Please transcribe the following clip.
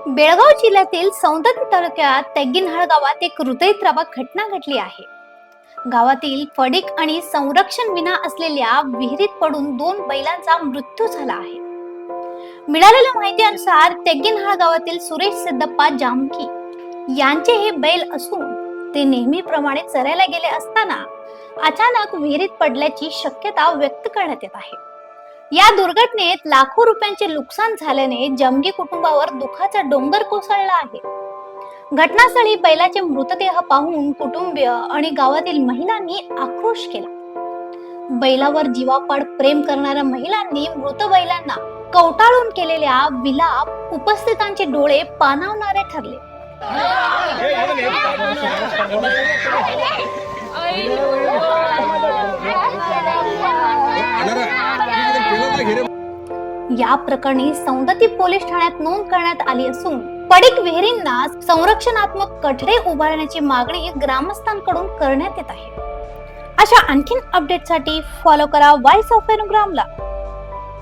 बेळगाव जिल्ह्यातील सौंदर्य तालुक्यात तेग्गिनहाळ गावात एक हृदयद्रावक घटना घडली आहे. गावातील फडीक आणि संरक्षण विना असलेल्या विहिरीत पडून 2 बैलांचा मृत्यू झाला आहे. मिळालेल्या माहितीनुसार तेग्गिनहाळ गावातील सुरेश सिद्धप्पा जामकी यांचे हे बैल असून ते नेहमीप्रमाणे चरायला गेले असताना अचानक विहिरीत पडल्याची शक्यता व्यक्त करण्यात येत आहे. या दुर्घटनेत लाखो रुपयांचे नुकसान झाल्याने जमगी कुटुंबावर दुःखाचा डोंगर कोसळला आहे. घटनास्थळी बैलाचे मृतदेह पाहून कुटुंबीय आणि गावातील महिलांनी आक्रोश केला. बैलावर जीवापाड प्रेम करणाऱ्या महिलांनी मृत बैलांना कवटाळून केलेल्या विलाप उपस्थितांचे डोळे पाणावणारे ठरले. या प्रकरणी सौंदती पोलीस ठाण्यात नोंद करण्यात आली असून पडीक विहिरींना संरक्षणात्मक कठडे उभारण्याची मागणी ग्रामस्थांकडून करण्यात येत आहे. अशा आणखीन अपडेटसाठी फॉलो करा व्हॉइस ऑफ वेणुग्रामला.